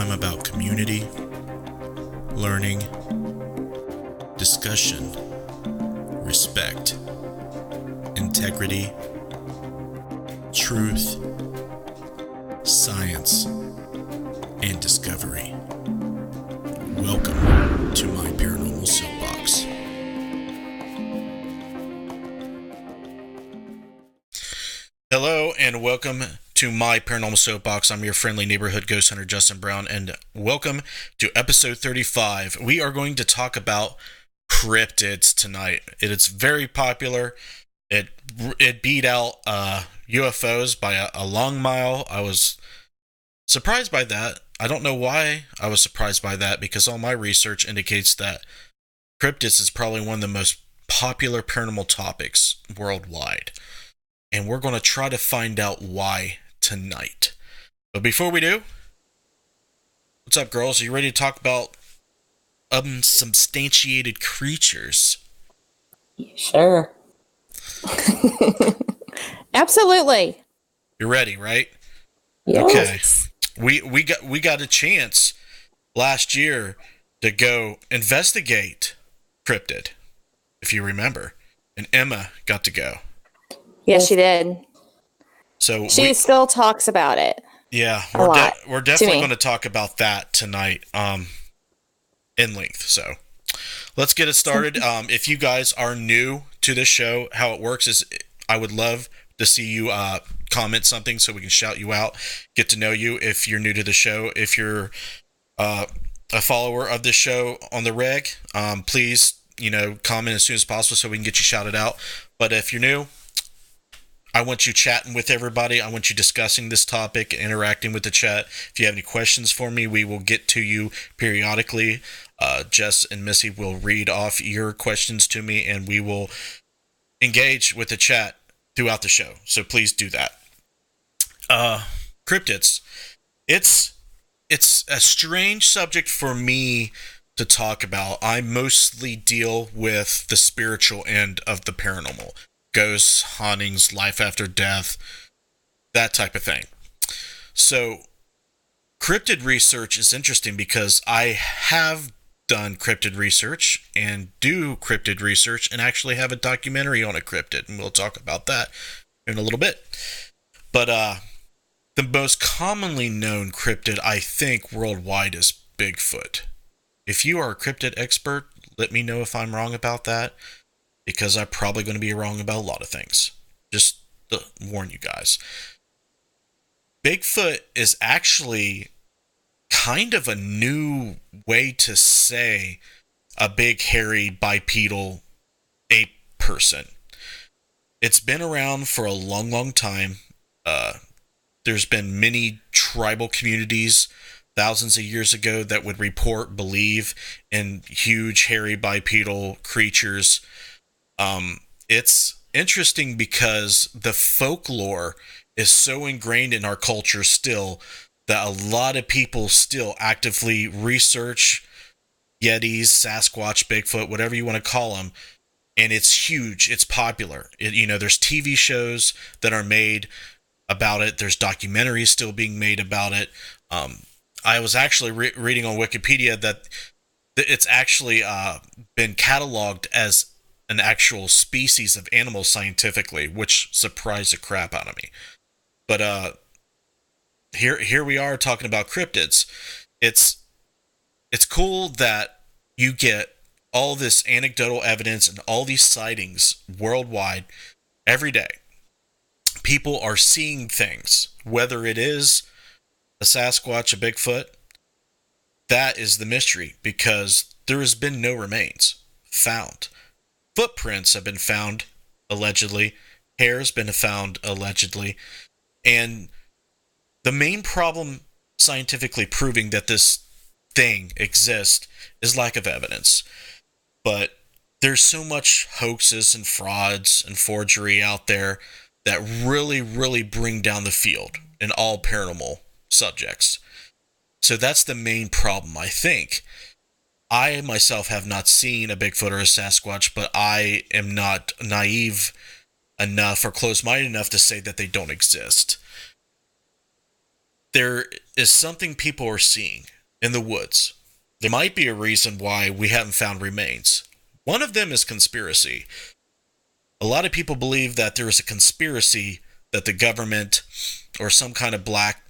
I'm about community, learning, discussion, respect, integrity, truth, science, and discovery. Welcome to my Paranormal Soapbox. Hello and welcome to my Paranormal Soapbox. I'm your friendly neighborhood ghost hunter, Justin Brown, and welcome to episode 35. We are going to talk about cryptids tonight. It is very popular. It beat out UFOs by a long mile. I was surprised by that. I don't know why I was surprised by that, because all my research indicates that cryptids is probably one of the most popular paranormal topics worldwide. And we're going to try to find out why tonight. But before we do, what's up, girls? Are you ready to talk about unsubstantiated creatures? Sure. Absolutely. You're ready, right? Yes. Okay. We got a chance last year to go investigate cryptid, if you remember, and Emma got to go. Yes, she did. So she still talks about it. Yeah, we're definitely going to talk about that tonight, in length. So let's get it started. If you guys are new to this show, how it works is I would love to see you comment something so we can shout you out, get to know you if you're new to the show. If you're a follower of this show on the reg, please, comment as soon as possible so we can get you shouted out. But if you're new, I want you chatting with everybody. I want you discussing this topic, interacting with the chat. If you have any questions for me, we will get to you periodically. Jess and Missy will read off your questions to me, and we will engage with the chat throughout the show. So please do that. Cryptids. It's a strange subject for me to talk about. I mostly deal with the spiritual end of the paranormal. Ghosts, hauntings, life after death, that type of thing. So, cryptid research is interesting because I have done cryptid research and do cryptid research and actually have a documentary on a cryptid, and we'll talk about that in a little bit. But the most commonly known cryptid, I think, worldwide is Bigfoot. If you are a cryptid expert, let me know if I'm wrong about that, because I'm probably going to be wrong about a lot of things. Just to warn you guys. Bigfoot is actually kind of a new way to say a big, hairy, bipedal ape person. It's been around for a long, long time. There's been many tribal communities thousands of years ago that would believe in huge, hairy, bipedal creatures. It's interesting because the folklore is so ingrained in our culture still that a lot of people still actively research Yetis, Sasquatch, Bigfoot, whatever you want to call them. And it's huge. It's popular. There's TV shows that are made about it. There's documentaries still being made about it. I was actually reading on Wikipedia that it's actually been cataloged as an actual species of animal scientifically, which surprised the crap out of me. But here we are talking about cryptids. It's cool that you get all this anecdotal evidence and all these sightings worldwide every day. People are seeing things, whether it is a Sasquatch, a Bigfoot. That is the mystery, because there has been no remains found. Footprints have been found, allegedly. Hair has been found, allegedly. And the main problem scientifically proving that this thing exists is lack of evidence. But there's so much hoaxes and frauds and forgery out there that really, really bring down the field in all paranormal subjects. So that's the main problem, I think. I myself have not seen a Bigfoot or a Sasquatch, but I am not naive enough or close-minded enough to say that they don't exist. there is something people are seeing in the woods. There might be a reason why we haven't found remains. One of them is conspiracy. A lot of people believe that there is a conspiracy that the government or some kind of black,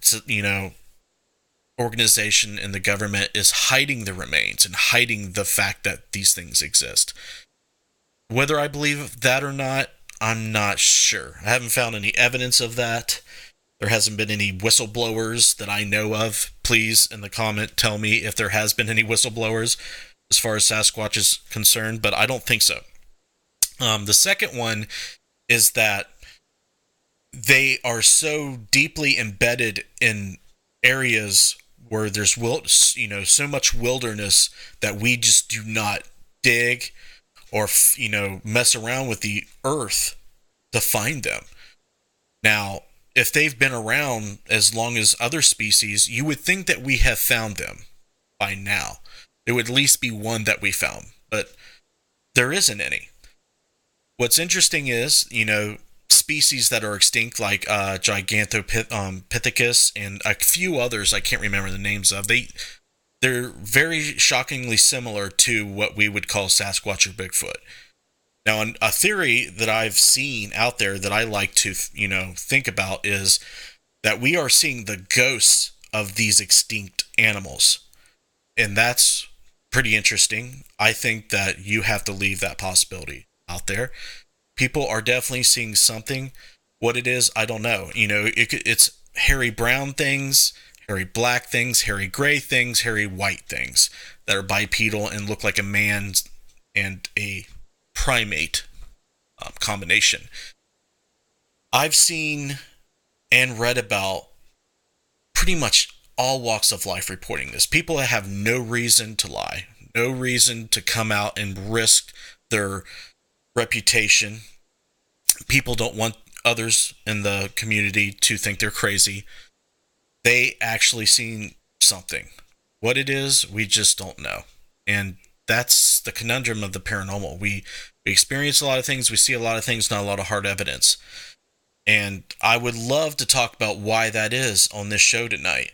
organization in the government is hiding the remains and hiding the fact that these things exist. Whether I believe that or not, I'm not sure. I haven't found any evidence of that. There hasn't been any whistleblowers that I know of. Please, in the comment, tell me if there has been any whistleblowers as far as Sasquatch is concerned, but I don't think so. The second one is that they are so deeply embedded in areas where there's so much wilderness that we just do not dig or mess around with the earth to find them. Now, if they've been around as long as other species, you would think that we have found them by now. There would at least be one that we found, but there isn't any. What's interesting is, species that are extinct, like Gigantopithecus and a few others I can't remember the names of, they're very shockingly similar to what we would call Sasquatch or Bigfoot. Now, a theory that I've seen out there that I like to, think about is that we are seeing the ghosts of these extinct animals. And that's pretty interesting. I think that you have to leave that possibility out there. People are definitely seeing something. What it is, I don't know. It's hairy brown things, hairy black things, hairy gray things, hairy white things that are bipedal and look like a man and a primate combination. I've seen and read about pretty much all walks of life reporting this. People that have no reason to lie, no reason to come out and risk their reputation. People don't want others in the community to think they're crazy. They actually seen something. What it is, we just don't know. And that's the conundrum of the paranormal. We experience a lot of things, we see a lot of things, not a lot of hard evidence. And I would love to talk about why that is on this show tonight.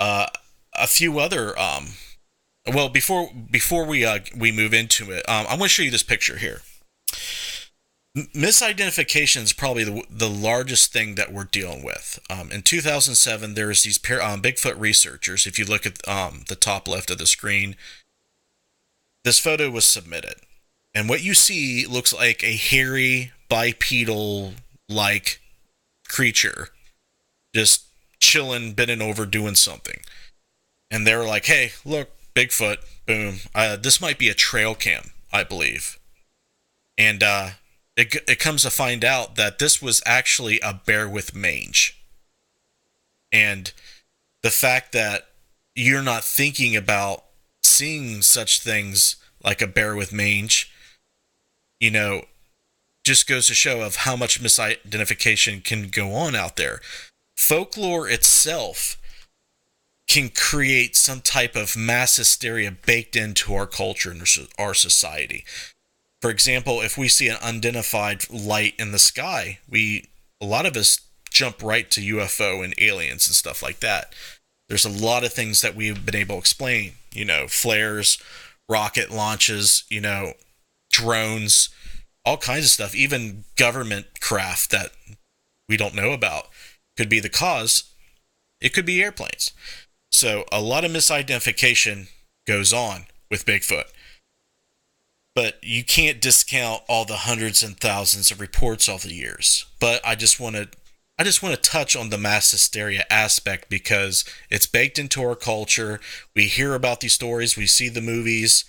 A few other before we move into it, I want to show you this picture here. Misidentification is probably the largest thing that we're dealing with. In 2007, there's these Bigfoot researchers. If you look at the top left of the screen, this photo was submitted. And what you see looks like a hairy, bipedal-like creature just chilling, bending over, doing something. And they're like, hey, look, Bigfoot, boom. This might be a trail cam, I believe. And it comes to find out that this was actually a bear with mange. And the fact that you're not thinking about seeing such things like a bear with mange, just goes to show of how much misidentification can go on out there. Folklore itself can create some type of mass hysteria baked into our culture and our society. For example, if we see an unidentified light in the sky, a lot of us jump right to UFO and aliens and stuff like that. There's a lot of things that we've been able to explain, flares, rocket launches, drones, all kinds of stuff, even government craft that we don't know about could be the cause. It could be airplanes. So a lot of misidentification goes on with Bigfoot. But you can't discount all the hundreds and thousands of reports over the years. But I just want to touch on the mass hysteria aspect because it's baked into our culture. We hear about these stories. We see the movies.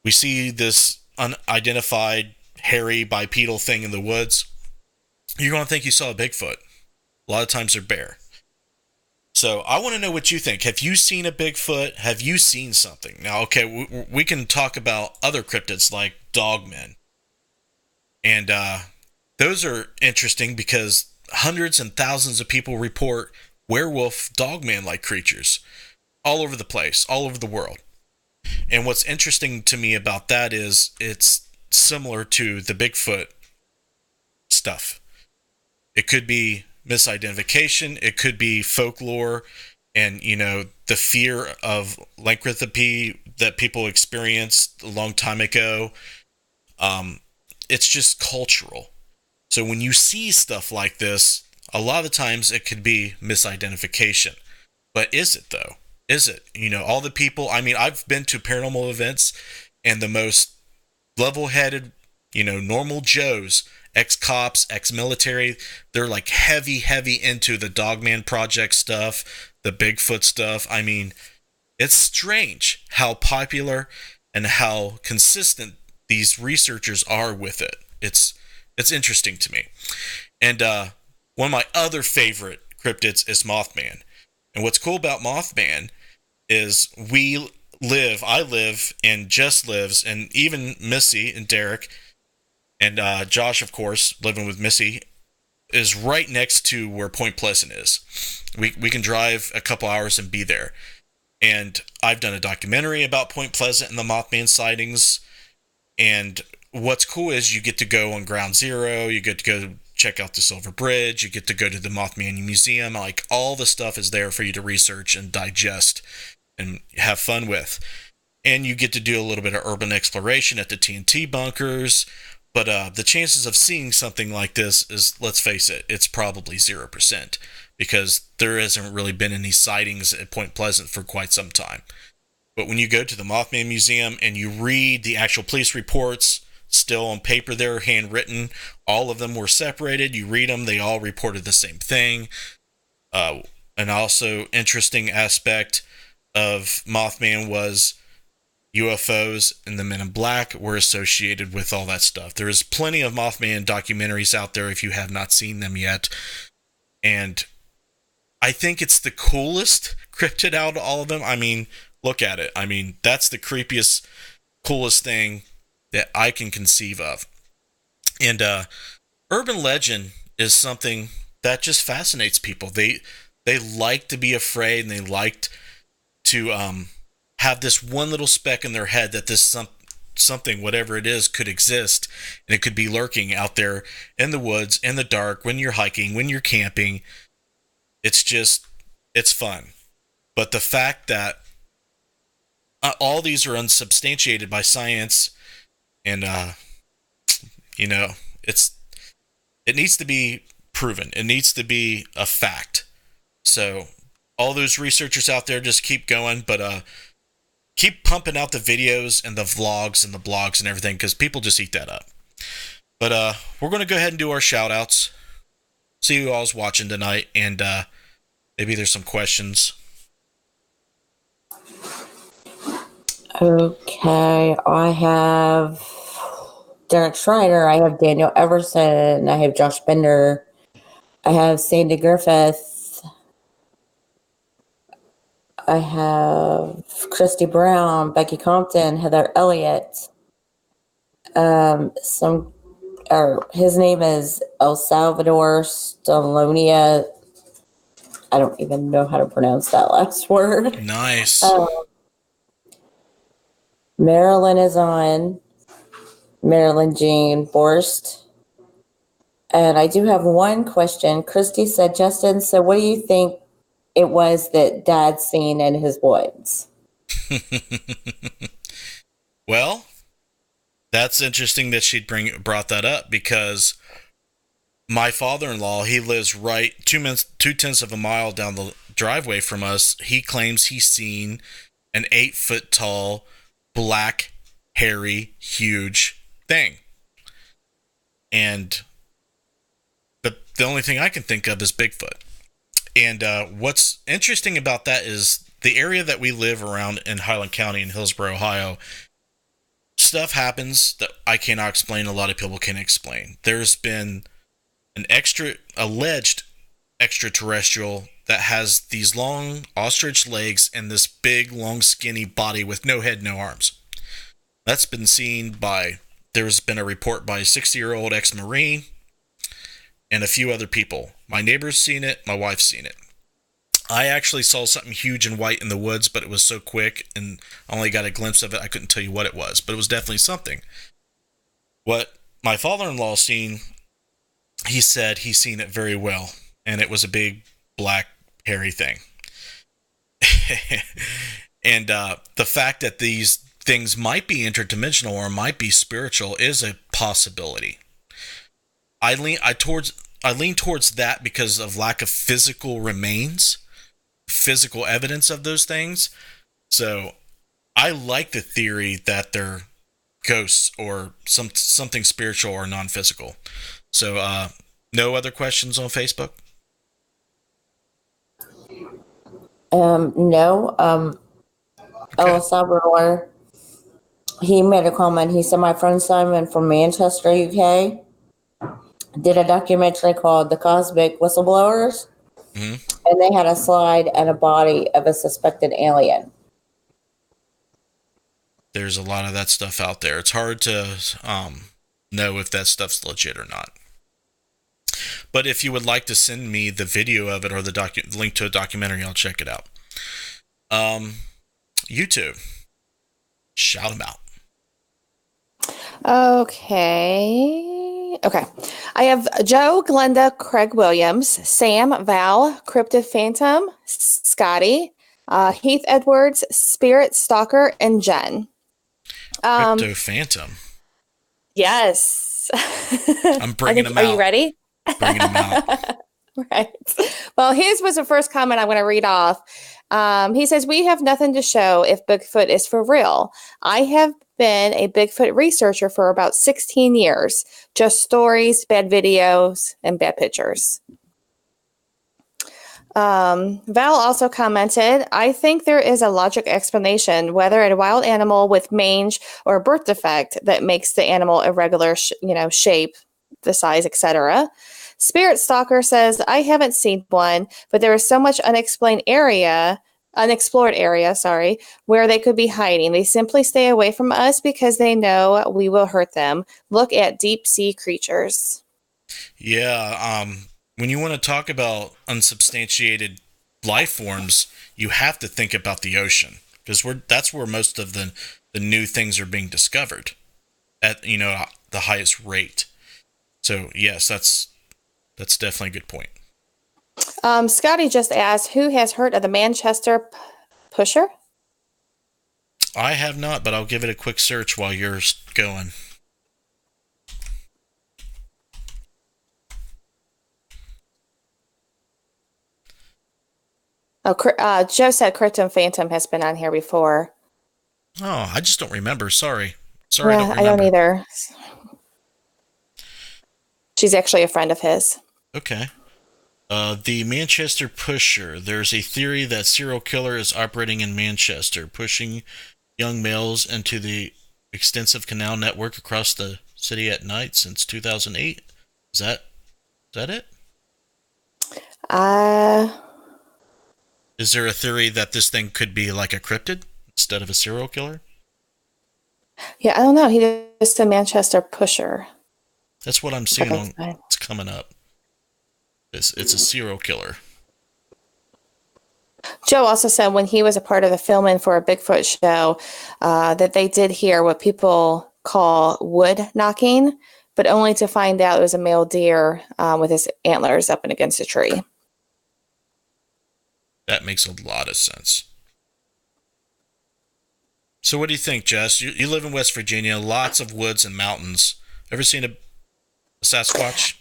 We see this unidentified, hairy, bipedal thing in the woods. You're going to think you saw a Bigfoot. A lot of times they're bear. So I want to know what you think. Have you seen a Bigfoot? Have you seen something? Now, okay, we can talk about other cryptids like dogmen. And those are interesting because hundreds and thousands of people report werewolf, dogman-like creatures all over the place, all over the world. And what's interesting to me about that is it's similar to the Bigfoot stuff. It could be misidentification. It could be folklore and, the fear of lycanthropy that people experienced a long time ago. It's just cultural. So when you see stuff like this, a lot of times it could be misidentification. But is it, though? Is it? All the people, I've been to paranormal events, and the most level-headed, normal Joes, ex-cops, ex-military, they're like heavy into the Dogman Project stuff, the Bigfoot stuff. It's strange how popular and how consistent these researchers are with it. It's interesting to me. And one of my other favorite cryptids is Mothman. And what's cool about Mothman is I live, and Jess lives, and even Missy and Derek, and Josh, of course, living with Missy, is right next to where Point Pleasant is. We can drive a couple hours and be there. And I've done a documentary about Point Pleasant and the Mothman sightings. And what's cool is you get to go on Ground Zero, you get to go check out the Silver Bridge, you get to go to the Mothman Museum. Like, all the stuff is there for you to research and digest and have fun with. And you get to do a little bit of urban exploration at the TNT bunkers. But the chances of seeing something like this is, let's face it, it's probably 0%, because there hasn't really been any sightings at Point Pleasant for quite some time. But when you go to the Mothman Museum and you read the actual police reports, still on paper there, handwritten, all of them were separated. You read them, they all reported the same thing. And also, interesting aspect of Mothman was UFOs and the Men in Black were associated with all that stuff. There is plenty of Mothman documentaries out there if you have not seen them yet. And I think it's the coolest cryptid out of all of them. Look at it. That's the creepiest, coolest thing that I can conceive of. And urban legend is something that just fascinates people. They like to be afraid, and they like to have this one little speck in their head that this something, whatever it is, could exist, and it could be lurking out there in the woods, in the dark, when you're hiking, when you're camping. It's fun. But the fact that all these are unsubstantiated by science, and it needs to be proven. It needs to be a fact. So all those researchers out there, just keep going, but keep pumping out the videos and the vlogs and the blogs and everything, because people just eat that up. But we're going to go ahead and do our shout outs. See who all's watching tonight, and maybe there's some questions. Okay, I have Derek Schreider, I have Daniel Everson, I have Josh Bender, I have Sandy Griffith, I have Christy Brown, Becky Compton, Heather Elliott. His name is El Salvador Stalonia. I don't even know how to pronounce that last word. Nice. Marilyn is on. Marilyn Jean Borst. And I do have one question. Christy said, Justin, so what do you think it was that Dad seen in his woods? Well, that's interesting that she'd brought that up, because my father-in-law, he lives right 2/10 of a mile down the driveway from us. He claims he's seen an 8-foot tall, black, hairy, huge thing. And the only thing I can think of is Bigfoot. And what's interesting about that is the area that we live around in Highland County in Hillsborough, Ohio, stuff happens that I cannot explain. A lot of people can't explain. There's been an alleged extraterrestrial that has these long ostrich legs and this big, long, skinny body with no head, no arms. That's been seen there's been a report by a 60-year-old ex-Marine and a few other people. My neighbor's seen it. My wife's seen it. I actually saw something huge and white in the woods, but it was so quick and I only got a glimpse of it. I couldn't tell you what it was, but it was definitely something. What my father-in-law seen, he said he's seen it very well. and it was a big black hairy thing. And the fact that these things might be interdimensional or might be spiritual is a possibility. I lean towards that because of lack of physical remains, physical evidence of those things. So I like the theory that they're ghosts or something spiritual or non-physical. So no other questions on Facebook? No. Okay. El Salvador, he made a comment. He said, my friend Simon from Manchester, UK, did a documentary called The Cosmic Whistleblowers, and they had a slide and a body of a suspected alien. There's a lot of that stuff out there. It's hard to know if that stuff's legit or not. But if you would like to send me the video of it or the link to a documentary, I'll check it out. YouTube, shout them out. Okay. I have Joe, Glenda, Craig Williams, Sam, Val, Cryptid Phantom, Scotty, Heath Edwards, Spirit Stalker, and Jen. Crypto Phantom. Yes. I'm bringing them out. Are you ready? Bringing them out. Right. Well, his was the first comment I'm going to read off. He says, we have nothing to show if Bigfoot is for real. I have been a Bigfoot researcher for about 16 years. Just stories, bad videos, and bad pictures. Val also commented, I think there is a logic explanation, whether a wild animal with mange or a birth defect that makes the animal irregular, shape, the size, etc. Spirit Stalker says, I haven't seen one, but there is so much unexplored area, where they could be hiding. They simply stay away from us because they know we will hurt them. Look at deep sea creatures. Yeah, when you want to talk about unsubstantiated life forms, you have to think about the ocean because that's where most of the new things are being discovered at the highest rate. So yes, that's definitely a good point. Scotty just asked, who has heard of the Manchester Pusher? I have not, but I'll give it a quick search while you're going. Joe said Cryptid Phantom has been on here before. Oh, I just don't remember. Sorry. Yeah, I don't either. She's actually a friend of his. Okay. The Manchester Pusher. There's a theory that serial killer is operating in Manchester, pushing young males into the extensive canal network across the city at night since 2008. Is that it? Is there a theory that this thing could be like a cryptid instead of a serial killer? Yeah, I don't know. He just a Manchester Pusher. That's what I'm seeing on it's coming up. It's a serial killer. Joe also said when he was a part of the filming for a Bigfoot show that they did hear what people call wood knocking, but only to find out it was a male deer with his antlers up and against a tree. That makes a lot of sense. So what do you think, Jess? You live in West Virginia, lots of woods and mountains. Ever seen a Sasquatch?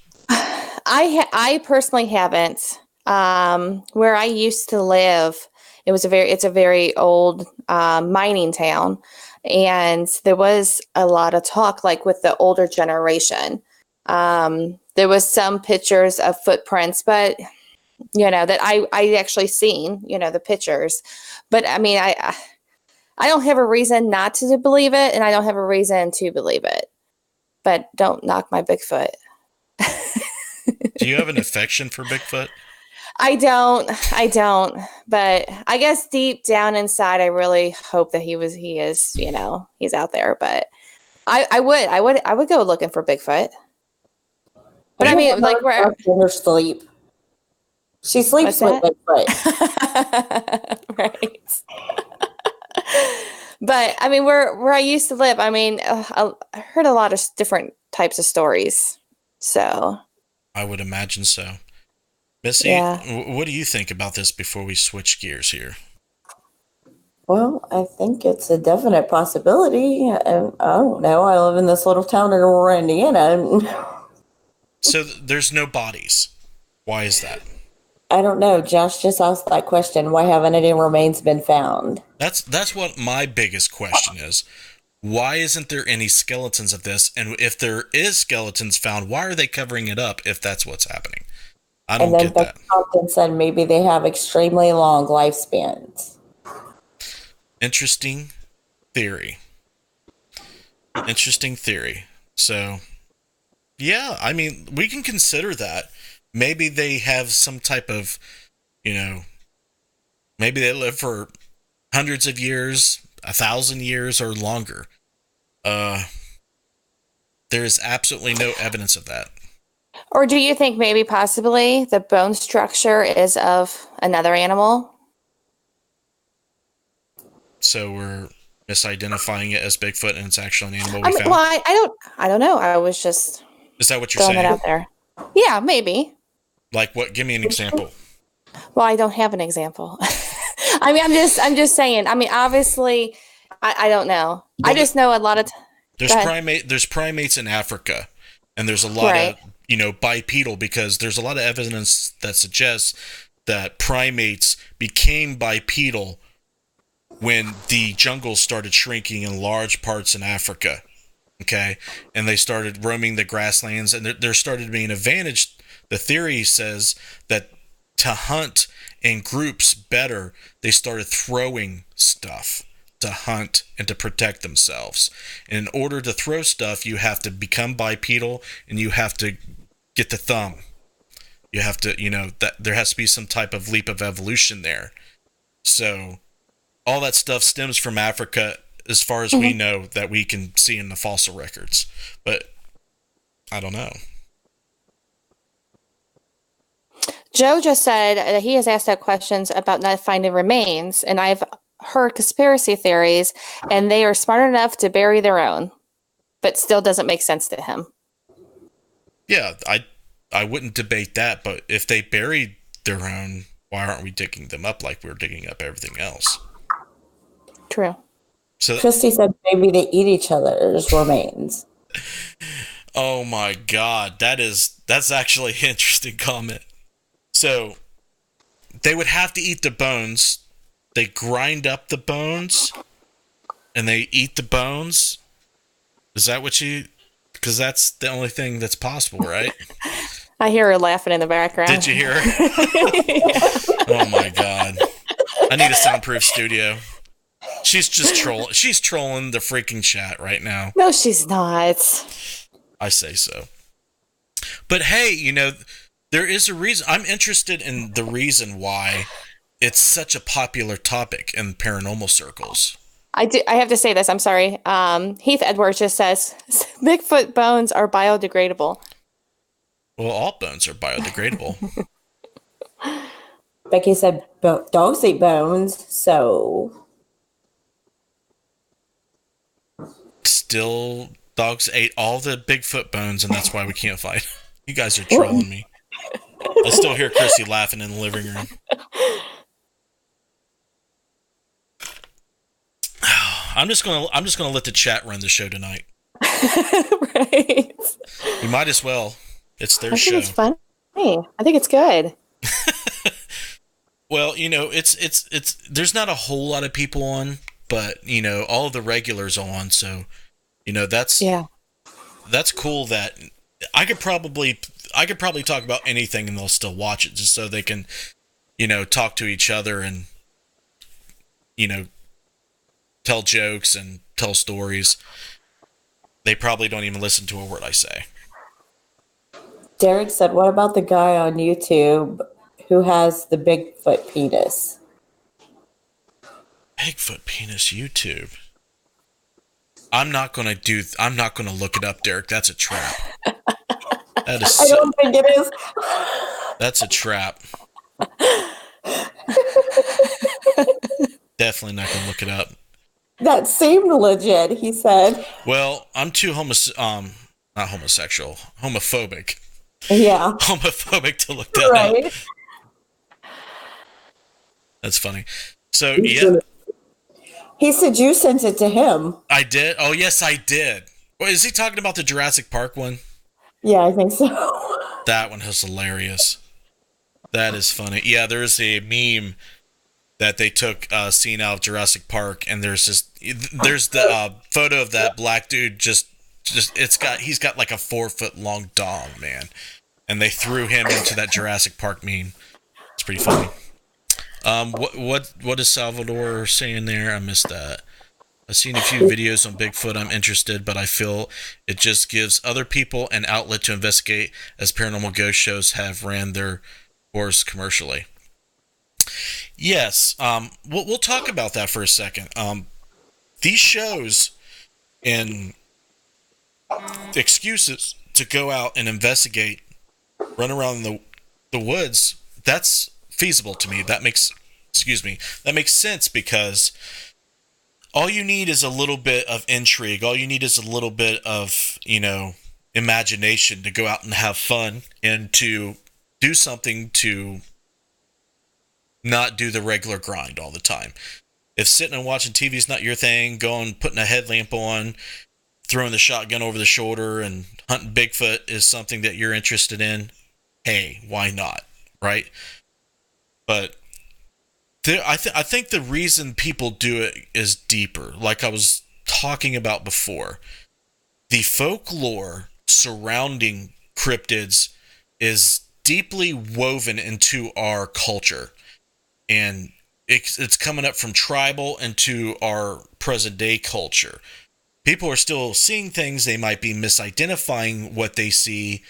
I personally haven't. Where I used to live, it's a very old mining town, and there was a lot of talk, like with the older generation. There was some pictures of footprints, but that I actually seen, the pictures. But I mean, I don't have a reason not to believe it, and I don't have a reason to believe it. But don't knock my Bigfoot. Do you have an affection for Bigfoot? I don't, but I guess deep down inside, I really hope that he is, he's out there, but I would go looking for Bigfoot. But I mean, like where in her sleep. She sleeps with Bigfoot. Right. But I mean, where I used to live, I mean, I heard a lot of different types of stories. So I would imagine so. Missy, Yeah. what do you think about this before we switch gears here? Well, I think it's a definite possibility. And I don't know. I live in this little town in Aurora, Indiana. So there's no bodies. Why is that? I don't know. Josh just asked that question. Why haven't any remains been found? That's what my biggest question is. Why isn't there any skeletons of this? And if there is skeletons found, why are they covering it up if that's what's happening? I don't And then get that. Becky Compton said maybe they have extremely long lifespans. Interesting theory. Interesting theory. So, yeah, I mean, we can consider that. Maybe they have some type of, maybe they live for hundreds of years, 1,000 years, or longer. There is absolutely no evidence of that. Or do you think maybe possibly the bone structure is of another animal? So we're misidentifying it as Bigfoot, and it's actually an animal we found? Well, I don't know. I was just Is that what you're throwing saying? that out there. Yeah, maybe. Like what? Give me an example. Well, I don't have an example. I mean, I'm just saying. I mean, obviously, I don't know. Well, I just know a lot of. There's primates in Africa, and there's a lot of bipedal, because there's a lot of evidence that suggests that primates became bipedal when the jungle started shrinking in large parts in Africa. Okay, and they started roaming the grasslands, and there started being an advantage. The theory says that to hunt in groups better, they started throwing stuff to hunt and to protect themselves. And in order to throw stuff, you have to become bipedal, and you have to get the thumb. You have to, that there has to be some type of leap of evolution there. So all that stuff stems from Africa, as far as we know, that we can see in the fossil records. But I don't know. Joe just said that he has asked that questions about not finding remains, and I've heard conspiracy theories, and they are smart enough to bury their own, but still doesn't make sense to him. Yeah, I wouldn't debate that, but if they buried their own, why aren't we digging them up like we're digging up everything else? True. So Christy said maybe they eat each other's remains. Oh my God, that's actually an interesting comment. So they would have to eat the bones. They grind up the bones, and they eat the bones. Is that what you? Because that's the only thing that's possible, right? I hear her laughing in the background. Did you hear her? Oh my God, I need a soundproof studio. She's just trolling. She's trolling the freaking chat right now. No, she's not. I say so. But hey, there is a reason. I'm interested in the reason why it's such a popular topic in paranormal circles. I have to say this. I'm sorry. Heath Edwards just says Bigfoot bones are biodegradable. Well, all bones are biodegradable. Becky said dogs eat bones, so... Still, dogs ate all the Bigfoot bones, and that's why we can't fight. You guys are trolling me. I still hear Chrissy laughing in the living room. I'm just gonna let the chat run the show tonight. Right. We might as well. It's their I show. think it's funny. I think it's good. Well, it's there's not a whole lot of people on, but all of the regulars on, so that's cool. That I could probably talk about anything and they'll still watch it, just so they can talk to each other and tell jokes and tell stories. They probably don't even listen to a word I say. Derek said, what about the guy on YouTube who has the Bigfoot penis? Bigfoot penis YouTube. I'm not gonna look it up, Derek. That's a trap. That is. I don't think it is. That's a trap. Definitely not gonna look it up. That seemed legit, he said. Well, I'm too not homosexual, homophobic. Yeah. Homophobic to look that up. That's funny. So He yeah, said- He said you sent it to him. I did. Oh yes, I did. Well, is he talking about the Jurassic Park one? Yeah, I think so. That one was hilarious. That is funny. Yeah, there's a meme that they took scene out of Jurassic Park, and there's the photo of that black dude. Just he's got like a 4-foot long dong, man, and they threw him into that Jurassic Park meme. It's pretty funny. What is Salvador saying there? I missed that. I've seen a few videos on Bigfoot. I'm interested, but I feel it just gives other people an outlet to investigate, as paranormal ghost shows have ran their course commercially. Yes, we'll talk about that for a second. These shows and excuses to go out and investigate, run around the woods, that's feasible to me. That makes sense, because all you need is a little bit of intrigue. All you need is a little bit of, imagination to go out and have fun and to do something to not do the regular grind all the time. If sitting and watching TV is not your thing, putting a headlamp on, throwing the shotgun over the shoulder and hunting Bigfoot is something that you're interested in, hey, why not, right? But I think the reason people do it is deeper. Like I was talking about before, the folklore surrounding cryptids is deeply woven into our culture, and it's coming up from tribal into our present day culture. People are still seeing things. They might be misidentifying what they see,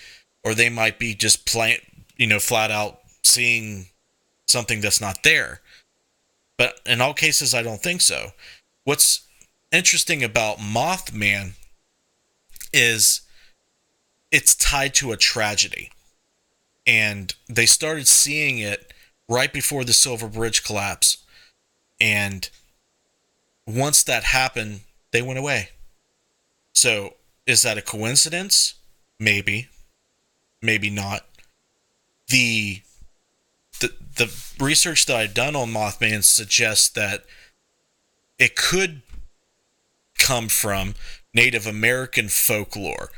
or they might be just flat out seeing something that's not there. But in all cases, I don't think so. What's interesting about Mothman is it's tied to a tragedy. And they started seeing it right before the Silver Bridge collapse. And once that happened, they went away. So is that a coincidence? Maybe. Maybe not. The research that I've done on Mothman suggests that it could come from Native American folklore.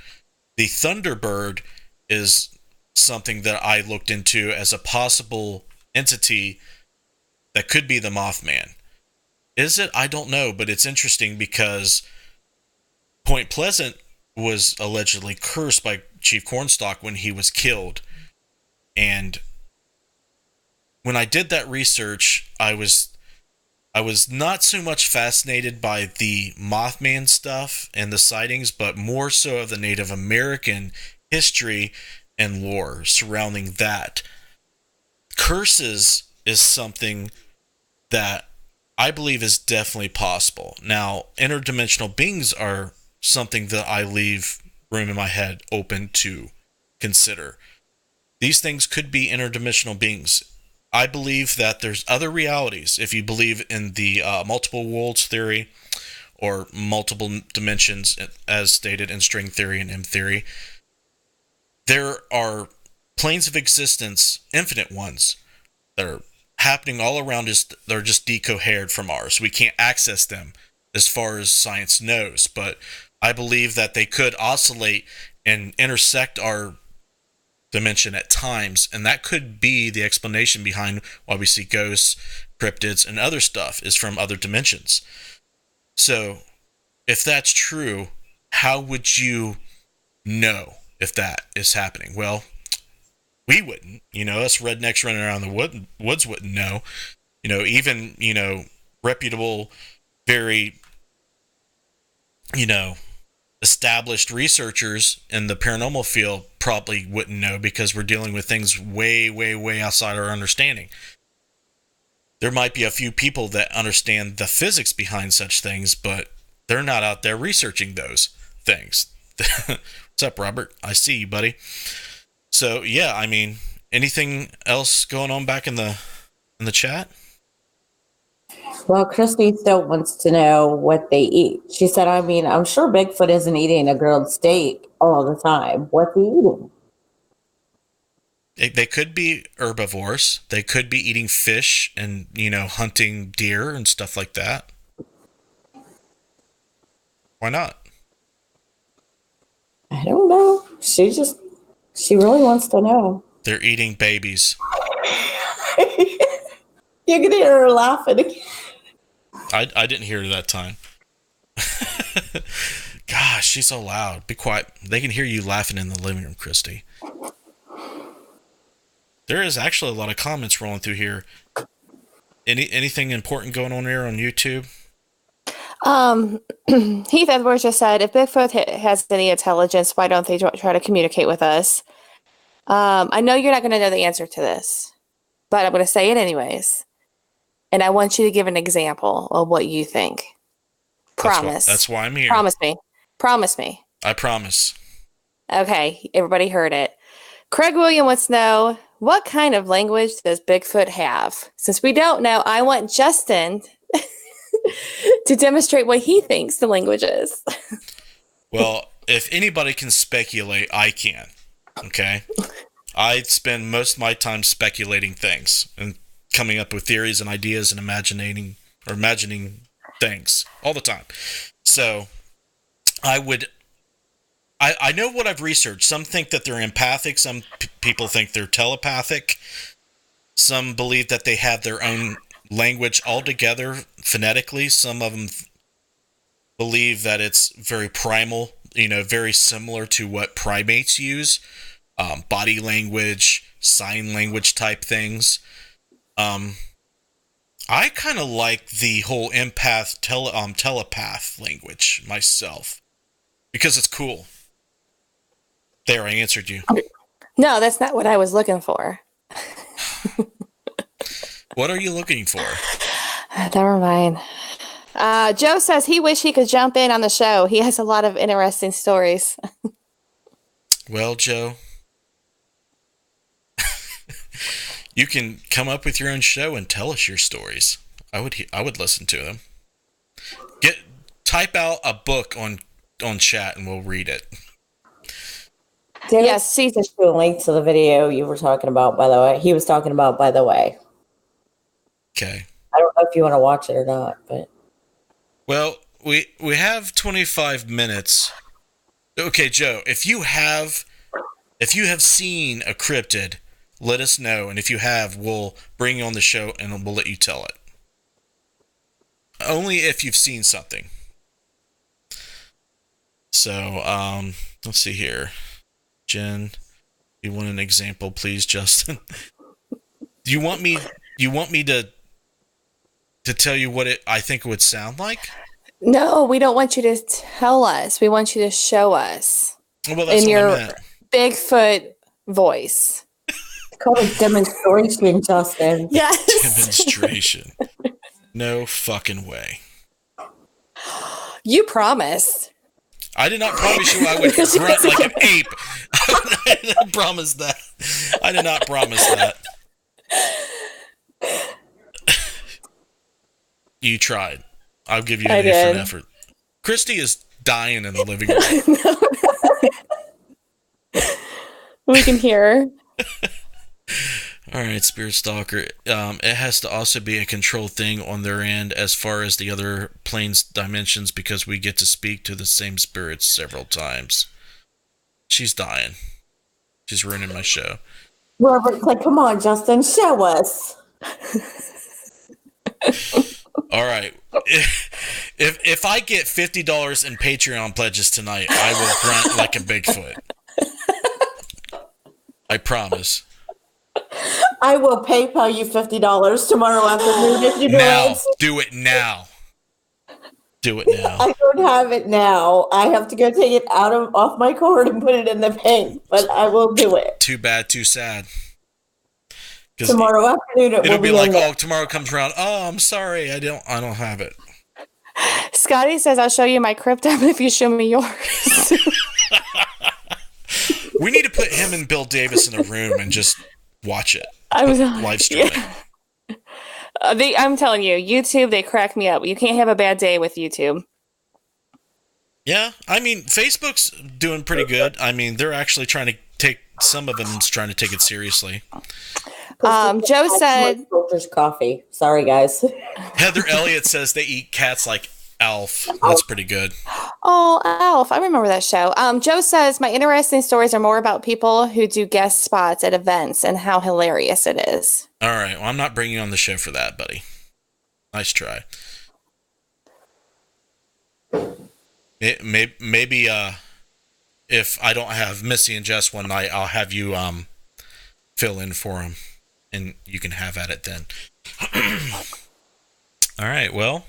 The Thunderbird is something that I looked into as a possible entity that could be the Mothman. Is it? I don't know, but it's interesting because Point Pleasant was allegedly cursed by Chief Cornstalk when he was killed. And when I did that research, I was not so much fascinated by the Mothman stuff and the sightings, but more so of the Native American history and lore surrounding that. Curses is something that I believe is definitely possible. Now, interdimensional beings are something that I leave room in my head open to consider. These things could be interdimensional beings. I believe that there's other realities. If you believe in the multiple worlds theory or multiple dimensions, as stated in string theory and M theory, there are planes of existence, infinite ones, that are happening all around us. They're just decoherent from ours. We can't access them as far as science knows, but I believe that they could oscillate and intersect our dimension at times, and that could be the explanation behind why we see ghosts, cryptids, and other stuff is from other dimensions. So, if that's true, how would you know if that is happening? Well, we wouldn't. Us rednecks running around the woods wouldn't know. Even, reputable, very, established researchers in the paranormal field probably wouldn't know, because we're dealing with things way, way, way outside our understanding. There might be a few people that understand the physics behind such things, but they're not out there researching those things. What's up, Robert? I see you, buddy. So, yeah, anything else going on back in the chat? Well, Christy still wants to know what they eat. She said, I'm sure Bigfoot isn't eating a grilled steak all the time. What's he eating? They could be herbivores. They could be eating fish and, hunting deer and stuff like that. Why not? I don't know. She really wants to know. They're eating babies. You can hear her laughing. I didn't hear her that time. Gosh, she's so loud. Be quiet. They can hear you laughing in the living room, Christy. There is actually a lot of comments rolling through here. Anything important going on here on YouTube? Heath Edwards just said, if Bigfoot has any intelligence, why don't they try to communicate with us? I know you're not going to know the answer to this, but I'm going to say it anyways. And I want you to give an example of what you think. Promise. That's why I'm here. Promise me. Promise me. I promise. Okay, everybody heard it. Craig William wants to know, what kind of language does Bigfoot have? Since we don't know, I want Justin to demonstrate what he thinks the language is. Well, if anybody can speculate, I can. Okay? I spend most of my time speculating things and coming up with theories and ideas and imagining things all the time. So I know what I've researched. Some think that they're empathic. Some people think they're telepathic. Some believe that they have their own language altogether phonetically. Some of them believe that it's very primal, very similar to what primates use. Body language, sign language type things. I kind of like the whole empath telepath language myself because it's cool. There, I answered you. No, that's not what I was looking for. What are you looking for? Never mind. Joe says he wish he could jump in on the show. He has a lot of interesting stories. Well, Joe, you can come up with your own show and tell us your stories. I would listen to them. Type out a book on chat and we'll read it. Yes, she's just a link to the video you were talking about, by the way. He was talking about, by the way. Okay. I don't know if you want to watch it or not, but. Well, we have 25 minutes. Okay, Joe, if you have seen a cryptid, let us know, and if you have, we'll bring you on the show and we'll let you tell it. Only if you've seen something. So, let's see here. Jen, you want an example, please, Justin? Do you want me to tell you what I think it would sound like? No, we don't want you to tell us. We want you to show us. Well, that's in what your I meant. Bigfoot voice. It's called a demonstration, Justin. Yes. Demonstration. No fucking way. You promised. I did not promise you I would grunt like an ape. I didn't promise that. I did not promise that. You tried. I'll give you an A for effort. Christy is dying in the living room. We can hear. All right, Spirit Stalker. It has to also be a controlled thing on their end as far as the other planes dimensions because we get to speak to the same spirits several times. She's dying. She's ruining my show. Robert's like, come on, Justin, show us. All right. If I get $50 in Patreon pledges tonight, I will grunt like a Bigfoot. I promise. I will PayPal you $50 tomorrow afternoon if you do it. Do it now. Do it now. I don't have it now. I have to go take it off my card and put it in the bank, but I will do it. Too bad, too sad. Tomorrow afternoon it'll be like, oh, tomorrow comes around. Oh, I'm sorry, I don't have it. Scotty says I'll show you my crypto if you show me yours. We need to put him and Bill Davis in a room and just watch it. Live stream it. I'm telling you, YouTube, they crack me up. You can't have a bad day with YouTube. Yeah, I mean, Facebook's doing pretty good. I mean, they're actually trying to take some of them's trying to take it seriously. Joe said filters coffee. Sorry, guys. Heather Elliott says they eat cats like Alf. That's pretty good. Oh, Alf. I remember that show. Joe says, my interesting stories are more about people who do guest spots at events and how hilarious it is. All right. Well, I'm not bringing you on the show for that, buddy. Nice try. Maybe if I don't have Missy and Jess one night, I'll have you fill in for them, and you can have at it then. All right. Well,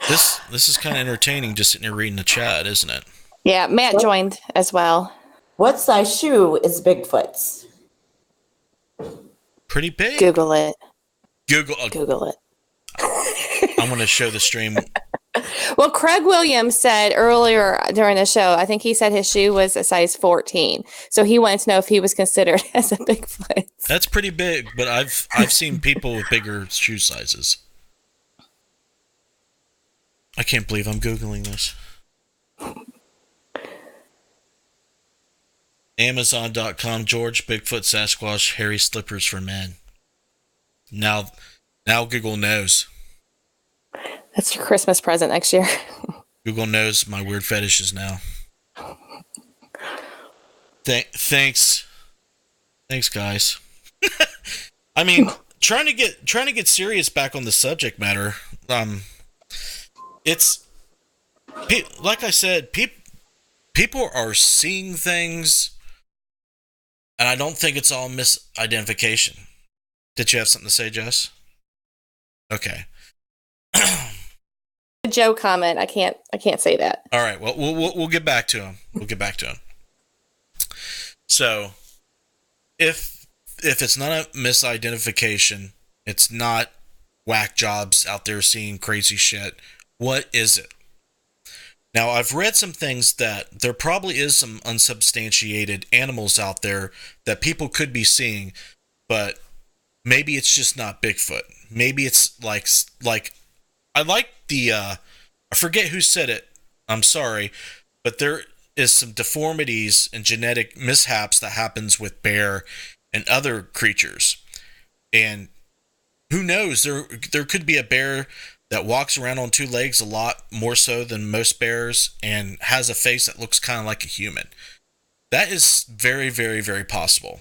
this is kind of entertaining, just sitting here reading the chat, isn't it? Yeah, Matt joined as well. What size shoe is Bigfoot's? Pretty big. Google it. Google it. I'm going to show the stream. Well, Craig Williams said earlier during the show, I think he said his shoe was a size 14. So he wanted to know if he was considered as a Bigfoot. That's pretty big, but I've seen people with bigger shoe sizes. I can't believe I'm Googling this. Amazon.com, George, Bigfoot, Sasquatch, hairy slippers for men. Now Google knows. That's your Christmas present next year. Google knows my weird fetishes now. Thanks, guys. I mean, trying to get serious back on the subject matter. It's like I said, people are seeing things, and I don't think it's all misidentification. Did you have something to say, Jess? Okay. Joe comment. I can't say that. All right. Well, we'll get back to him. So, if it's not a misidentification, it's not whack jobs out there seeing crazy shit. What is it? Now, I've read some things that there probably is some unsubstantiated animals out there that people could be seeing, but maybe it's just not Bigfoot. Maybe it's like I like the I forget who said it. I'm sorry, but there is some deformities and genetic mishaps that happens with bear and other creatures. And who knows, there could be a bear that walks around on two legs a lot more so than most bears and has a face that looks kind of like a human. That is very, very, very possible.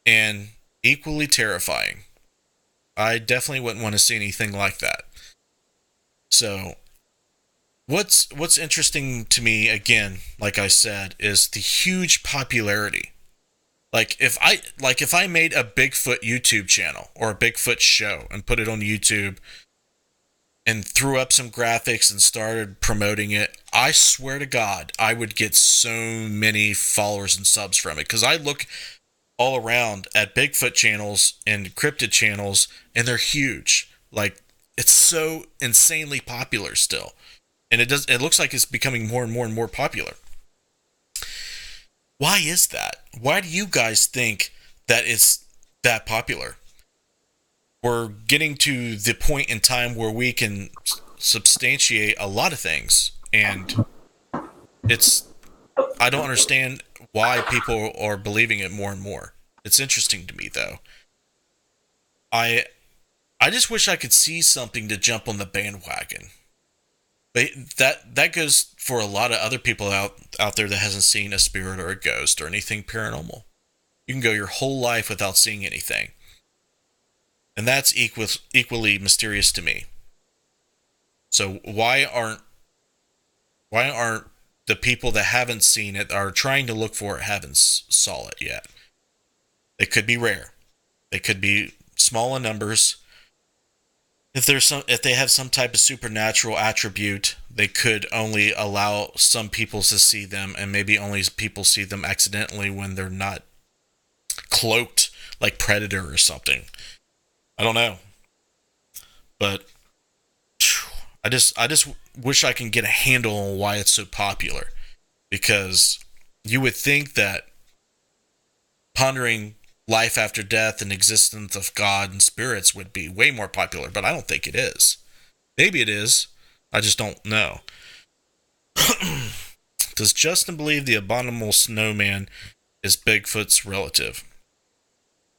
And equally terrifying. I definitely wouldn't want to see anything like that. So, what's interesting to me, again, like I said, is the huge popularity. Like if I made a Bigfoot YouTube channel or a Bigfoot show and put it on YouTube and threw up some graphics and started promoting it, I swear to God, I would get so many followers and subs from it. Because I look all around at Bigfoot channels and cryptid channels, and they're huge. Like, it's so insanely popular still. And it looks like it's becoming more and more and more popular. Why is that? Why do you guys think that it's that popular? We're getting to the point in time where we can substantiate a lot of things, and I don't understand why people are believing it more and more. It's interesting to me, though. I just wish I could see something to jump on the bandwagon. But that goes for a lot of other people out there that hasn't seen a spirit or a ghost or anything paranormal. You can go your whole life without seeing anything. And that's equally mysterious to me. So why aren't the people that haven't seen it, are trying to look for it, haven't saw it yet? They could be rare. They could be small in numbers. If they have some type of supernatural attribute, they could only allow some people to see them, and maybe only people see them accidentally when they're not cloaked like Predator or something. I don't know. But I just wish I can get a handle on why it's so popular. Because you would think that pondering life after death and existence of God and spirits would be way more popular, but I don't think it is. Maybe it is. I just don't know. Does Justin believe the abominable snowman is Bigfoot's relative?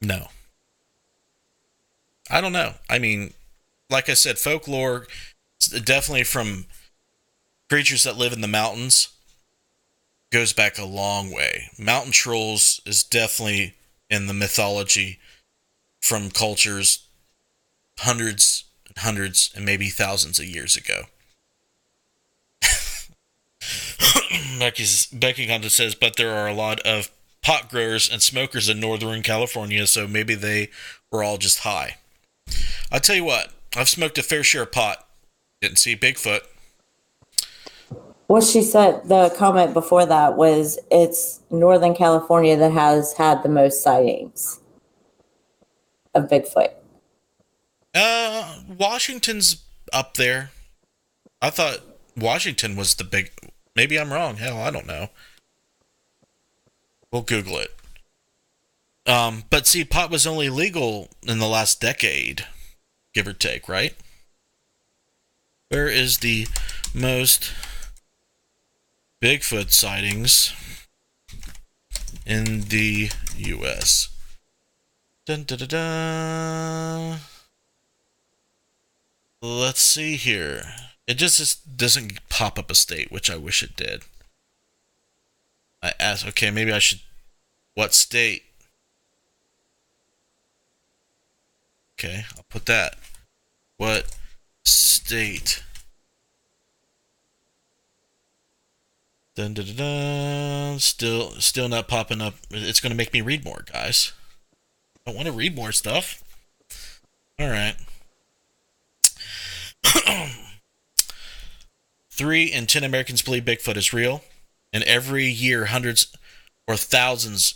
No. I don't know. I mean, like I said, folklore, definitely from creatures that live in the mountains, goes back a long way. Mountain trolls is definitely in the mythology from cultures hundreds and hundreds and maybe thousands of years ago. Becky Conta says, but there are a lot of pot growers and smokers in Northern California, so maybe they were all just high. I'll tell you what, I've smoked a fair share of pot. Didn't see Bigfoot. What she said, the comment before that was it's Northern California that has had the most sightings of Bigfoot. Washington's up there. I thought Washington was the big... Maybe I'm wrong. Hell, I don't know. We'll Google it. But see, pot was only legal in the last decade, give or take, right? Where is the most Bigfoot sightings in the U.S.? Dun, dun, dun, dun. Let's see here. It just doesn't pop up a state, which I wish it did. I asked, okay, maybe I should... What state? Okay, I'll put that. What state? Dun, dun, dun, dun. Still not popping up. It's going to make me read more, guys. I want to read more stuff. All right. 3 in 10 Americans believe Bigfoot is real, and every year hundreds or thousands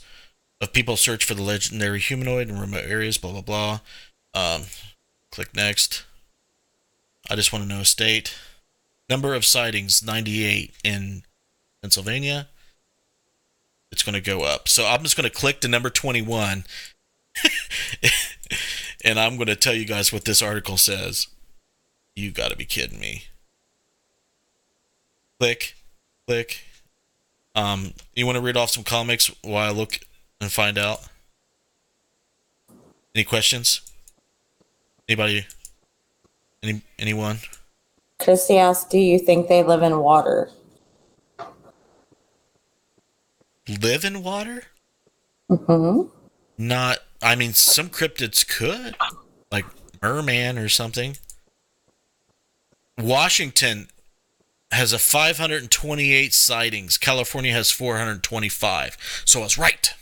of people search for the legendary humanoid in remote areas, blah, blah, blah. Click next. I just want to know a state. Number of sightings, 98 in Pennsylvania. It's going to go up. So I'm just going to click the number 21, and I'm going to tell you guys what this article says. You got to be kidding me. Click. You want to read off some comics while I look and find out? Any questions? Anybody? Anyone? Christy asked, do you think they live in water? Live in water? Mm-hmm. Not, I mean, some cryptids could. Like merman or something. Washington has a 528 sightings. California has 425. So I was right.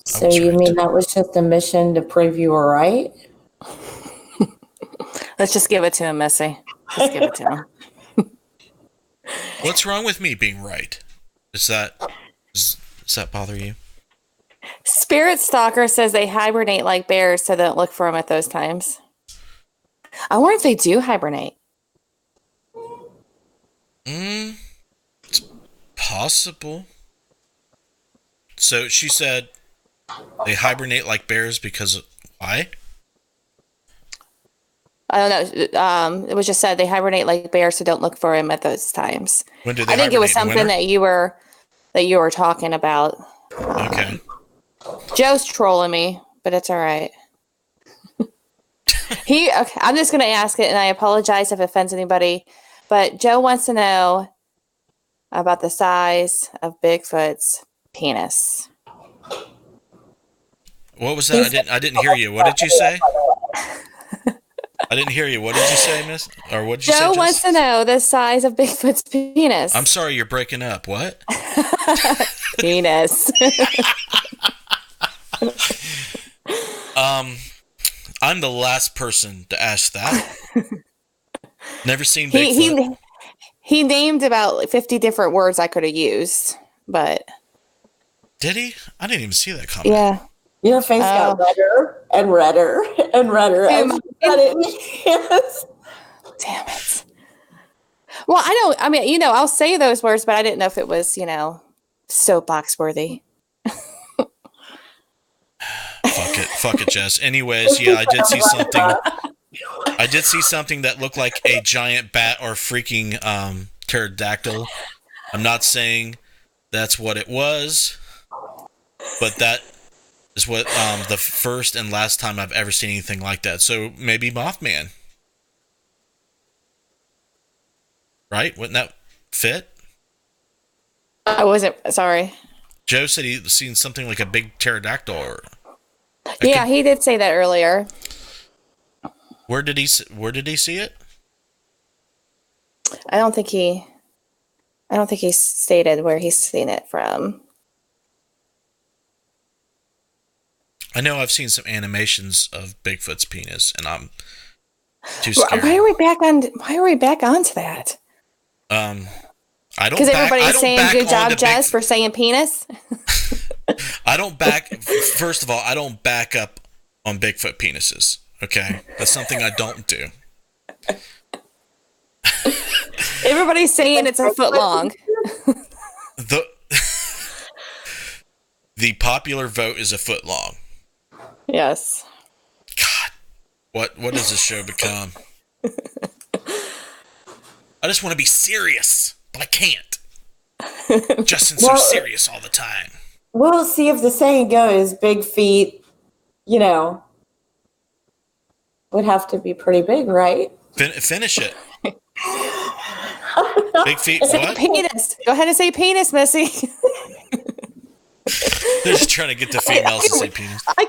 So you mean that was just a mission to prove you were right? Let's just give it to him, Missy. Just give it to him. What's wrong with me being right? Does that bother you? Spirit Stalker says they hibernate like bears, so don't look for them at those times. I wonder if they do hibernate. It's possible. So she said they hibernate like bears because of, why? I don't know. It was just said they hibernate like bears, so don't look for them at those times. When do they I think it was hibernate? something that you were talking about. Okay. Joe's trolling me, but it's all right. Okay, I'm just going to ask it, and I apologize if it offends anybody, but Joe wants to know about the size of Bigfoot's penis. What was that? I didn't hear you. What did you say? I didn't hear you. What did you say, Miss? Or what did you say? Joe wants to know the size of Bigfoot's penis. I'm sorry, you're breaking up. What? Penis. I'm the last person to ask that. Never seen Bigfoot. He named about 50 different words I could have used, but... Did he? I didn't even see that comment. Yeah. Your face got redder and redder and redder. Yes. Damn it. Well, I'll say those words, but I didn't know if it was, soapbox worthy. Fuck it, Jess. Anyways, yeah, I did see something. I did see something that looked like a giant bat or freaking pterodactyl I'm not saying that's what it was, but that is what the first and last time I've ever seen anything like that. So maybe Mothman, right? Wouldn't that fit? I wasn't sorry. Joe said he'd seen something like a big pterodactyl. Yeah, he did say that earlier. Where did he see it? I don't think he stated where he's seen it from. I know I've seen some animations of Bigfoot's penis, and I'm too scared. Why are we back onto that? I don't. Because everybody's saying good job, Jess, for saying penis. I don't back. First of all, I don't back up on Bigfoot penises. Okay, that's something I don't do. Everybody's saying it's a foot long. The popular vote is a foot long. Yes. God, what does this show become? I just want to be serious, but I can't. Justin's so serious all the time. We'll see if the saying goes, big feet, would have to be pretty big, right? Finish it. Big feet, say what? Penis. Go ahead and say penis, Missy. They're just trying to get the females to say penis. I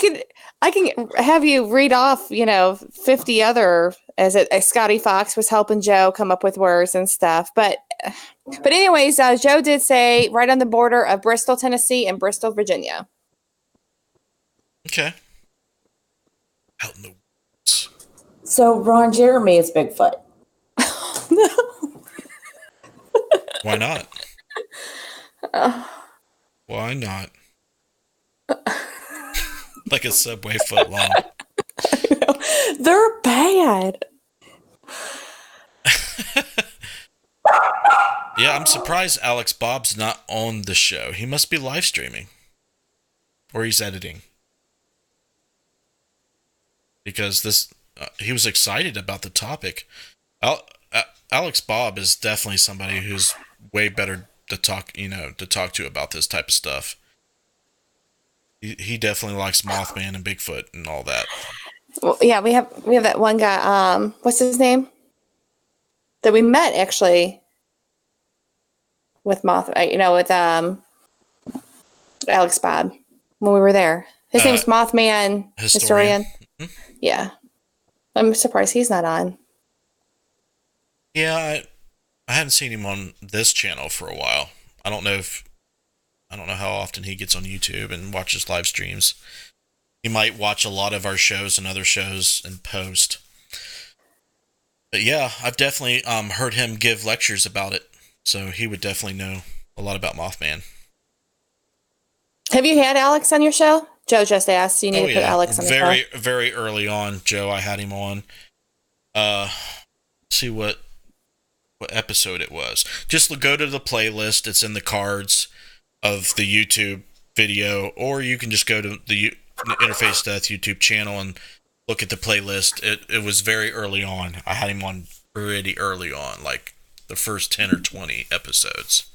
can have you read off, 50 other, as Scotty Fox was helping Joe come up with words and stuff. But anyways, Joe did say right on the border of Bristol, Tennessee and Bristol, Virginia. Okay. Out in the woods. So Ron Jeremy is Bigfoot. No. Why not? Why not? Like a Subway foot long. I know. They're bad. Yeah, I'm surprised Alex Bob's not on the show. He must be live streaming. Or he's editing. Because he was excited about the topic. Alex Bob is definitely somebody who's way better to talk to about this type of stuff. He definitely likes Mothman and Bigfoot and all that. Well, yeah, we have that one guy. What's his name? That we met actually with with Alex Bob when we were there. His name's Mothman Historian. Mm-hmm. Yeah, I'm surprised he's not on. Yeah, I haven't seen him on this channel for a while. I don't know how often he gets on YouTube and watches live streams. He might watch a lot of our shows and other shows and post. But yeah, I've definitely heard him give lectures about it. So he would definitely know a lot about Mothman. Have you had Alex on your show? Joe just asked. You need to put Alex on the show. Very early on, Joe, I had him on. See what episode it was. Just go to the playlist. It's in the cards of the YouTube video, or you can just go to the Interface Death YouTube channel and look at the playlist. It was very early on. I had him on pretty early on, like the first 10 or 20 episodes.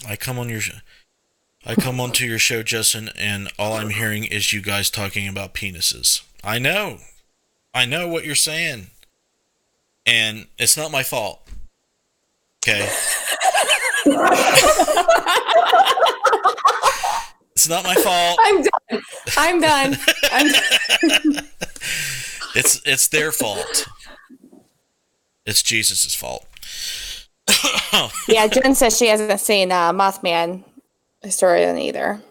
I come onto your show, Justin, and all I'm hearing is you guys talking about penises. I know what you're saying. And it's not my fault. Okay? It's not my fault. I'm done. It's their fault. It's Jesus' fault. Yeah, Jen says she hasn't seen Mothman Historian either.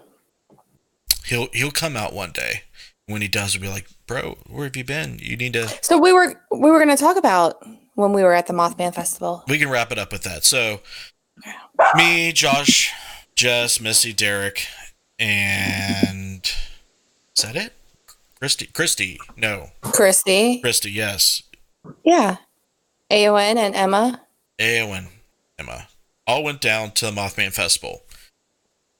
He'll come out one day. When he does, we'll be like, bro, where have you been? You need to... So we were going to talk about when we were at the Mothman Festival. We can wrap it up with that. So, me, Josh, Jess, Missy, Derek, and... Is that it? Christy, no. Christy, yes. Yeah. Aowen and Emma. Emma. All went down to the Mothman Festival.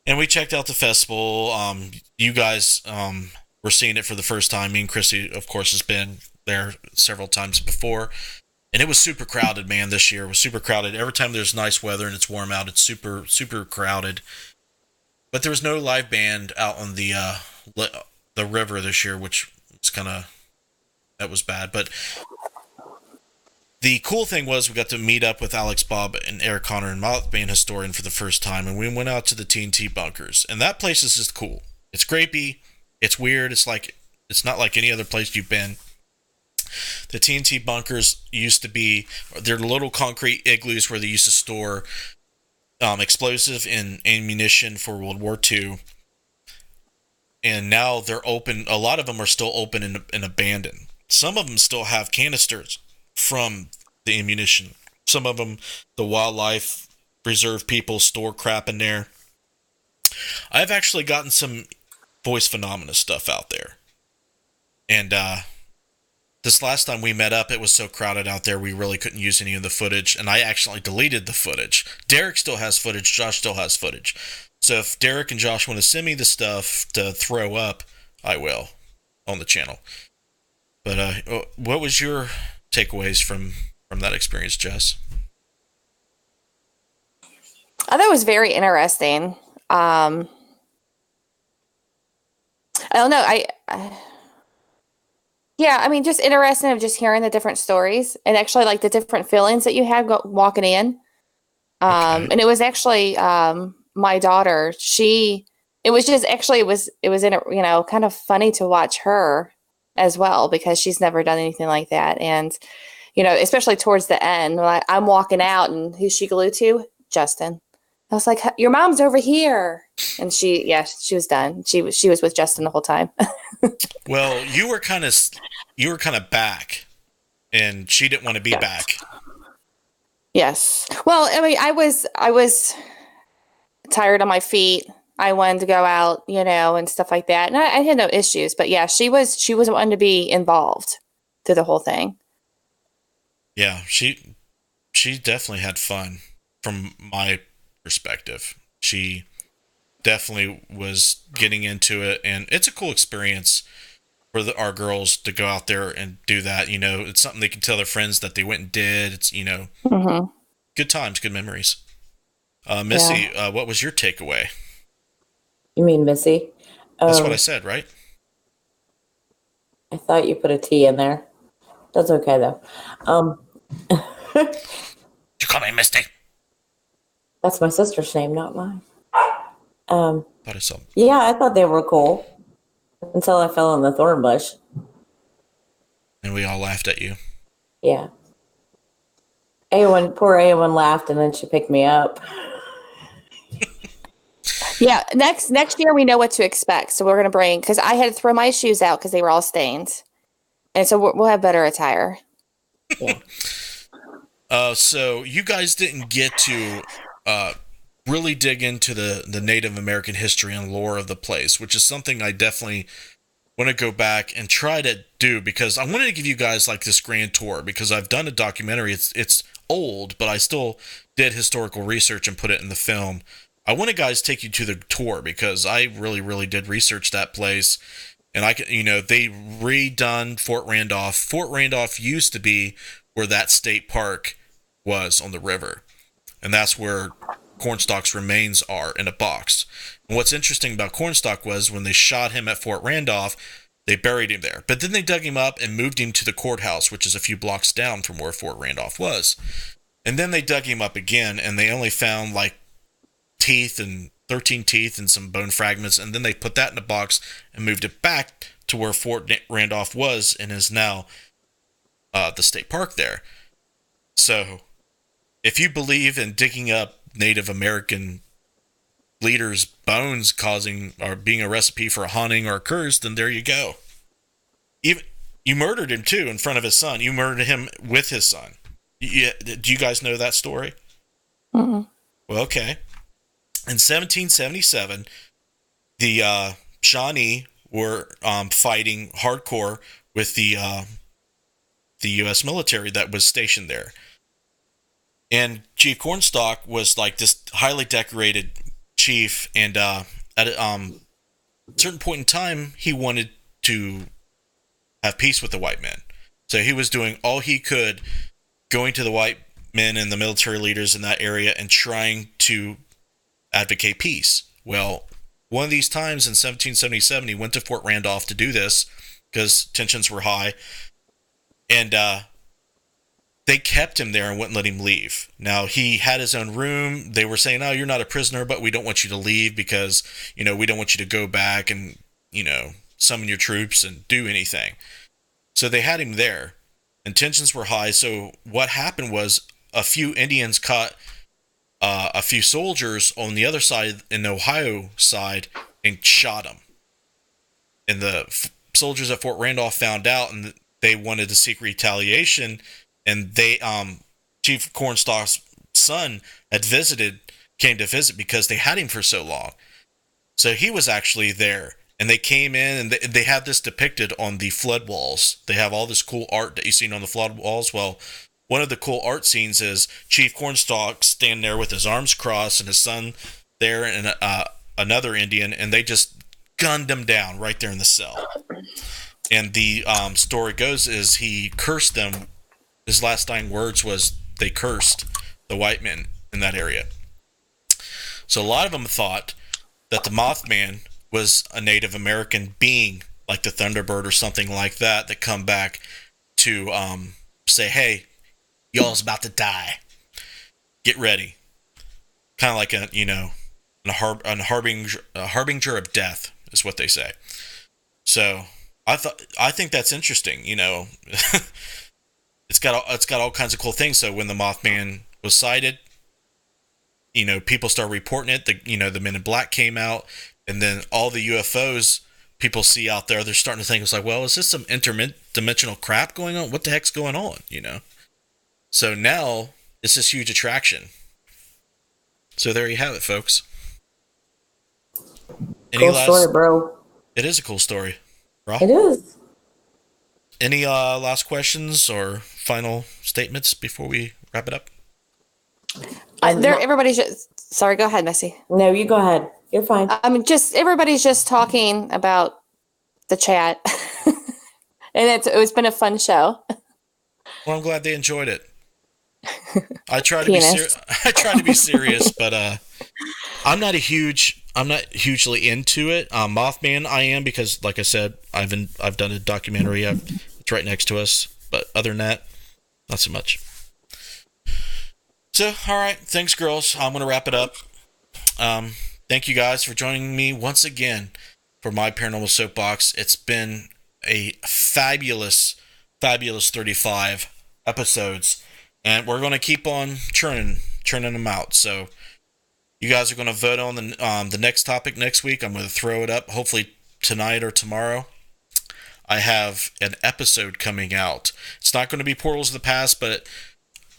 And we checked out the festival. You guys... we're seeing it for the first time. Me and Chrissy, of course, has been there several times before. And it was super crowded, man. This year it was super crowded. Every time there's nice weather and it's warm out, it's super super crowded. But there was no live band out on the river this year, which was that was bad. But the cool thing was we got to meet up with Alex, Bob, and Eric Connor and Mothman Historian for the first time, and we went out to the TNT bunkers. And that place is just cool. It's creepy. It's weird. It's not like any other place you've been. The TNT bunkers used to be, they're little concrete igloos where they used to store explosive and ammunition for World War II. And now they're open. A lot of them are still open and abandoned. Some of them still have canisters from the ammunition. Some of them, the wildlife reserve people store crap in there. I've actually gotten some voice phenomena stuff out there. And this last time we met up, it was so crowded out there, we really couldn't use any of the footage, and I actually deleted the footage. Derek still has footage, Josh still has footage. So if Derek and Josh want to send me the stuff to throw up, I will on the channel. But what was your takeaways from that experience, Jess? I thought it was very interesting. I don't know. Yeah, I mean, just interesting of just hearing the different stories and actually like the different feelings that you had walking in. Okay. And it was actually my daughter. It was kind of funny to watch her as well because she's never done anything like that. And especially towards the end, like I'm walking out, and who's she glued to? Justin. I was like, "Your mom's over here," and she was done. She was with Justin the whole time. Well, you were kind of back, and she didn't want to be back. Yes. Well, I mean, I was tired on my feet. I wanted to go out, and stuff like that, and I had no issues. But yeah, she was wanting to be involved through the whole thing. Yeah, she definitely had fun from my perspective. She definitely was getting into it, and it's a cool experience for our girls to go out there and do that. It's something they can tell their friends that they went and did. It's Mm-hmm. good times, good memories. Missy, what was your takeaway? You mean Missy? That's what I said, right? I thought you put a T in there. That's okay though. You call me Misty? That's my sister's name, not mine. But it's Yeah, I thought they were cool until I fell in the thorn bush. and we all laughed at you. Yeah. Poor A1 laughed, and then she picked me up. Yeah, next year we know what to expect. So we're going to bring, because I had to throw my shoes out because they were all stained. And so we'll have better attire. Yeah. So you guys didn't get to really dig into the Native American history and lore of the place, which is something I definitely want to go back and try to do, because I wanted to give you guys like this grand tour, because I've done a documentary. It's old, but I still did historical research and put it in the film. I want to guys take you to the tour because I really, really did research that place. And they redone Fort Randolph. Fort Randolph used to be where that state park was on the river. And that's where Cornstalk's remains are in a box. And what's interesting about Cornstalk was when they shot him at Fort Randolph, they buried him there. But then they dug him up and moved him to the courthouse, which is a few blocks down from where Fort Randolph was. And then they dug him up again, and they only found like 13 teeth and some bone fragments, and then they put that in a box and moved it back to where Fort Randolph was and is now the state park there. So if you believe in digging up Native American leaders' bones causing or being a recipe for a haunting or a curse, then there you go. Even you murdered him too in front of his son. You murdered him with his son. Do you guys know that story? Mm-hmm. Well, okay. In 1777, the Shawnee were fighting hardcore with the U.S. military that was stationed there. And Chief Cornstalk was like this highly decorated chief, and at a certain point in time, he wanted to have peace with the white men. So he was doing all he could going to the white men and the military leaders in that area and trying to advocate peace. Well, one of these times in 1777, he went to Fort Randolph to do this because tensions were high, and they kept him there and wouldn't let him leave. Now, he had his own room. They were saying, oh, you're not a prisoner, but we don't want you to leave because, we don't want you to go back and, summon your troops and do anything. So they had him there, and tensions were high. So what happened was a few Indians caught a few soldiers on the other side, in the Ohio side, and shot them. And the soldiers at Fort Randolph found out, and they wanted to seek retaliation. And they, Chief Cornstalk's son came to visit because they had him for so long. So he was actually there, and they came in, and they have this depicted on the flood walls. They have all this cool art that you've seen on the flood walls. Well, one of the cool art scenes is Chief Cornstalk standing there with his arms crossed and his son there and another Indian, and they just gunned him down right there in the cell. And the story goes is he cursed them. His last dying words was they cursed the white men in that area. So a lot of them thought that the Mothman was a Native American being, like the Thunderbird or something like that come back to say, hey, y'all's about to die. Get ready. Kind of like a harbinger of death is what they say. So I think that's interesting. It's got all kinds of cool things. So when the Mothman was sighted, people started reporting it. The Men in Black came out, and then all the UFOs people see out there, they're starting to think, it's like, well, is this some interdimensional crap going on? What the heck's going on? So now it's this huge attraction. So there you have it, folks. Cool story, bro. It is a cool story, bro. It is. Any last questions or final statements before we wrap it up? Everybody's just... Sorry, go ahead, Missy. No, you go ahead. You're fine. Everybody's just talking about the chat. And it's been a fun show. Well, I'm glad they enjoyed it. I try to be serious, but I'm not hugely into it. Mothman, I am, because, like I said, I've done a documentary. It's right next to us, but other than that, not so much. So, all right, thanks, girls. I'm gonna wrap it up. Thank you guys for joining me once again for my Paranormal Soapbox. It's been a fabulous 35 episodes, and we're gonna keep on churning them out. So you guys are going to vote on the next topic next week. I'm going to throw it up hopefully tonight or tomorrow. I have an episode coming out. It's not going to be Portals of the Past, but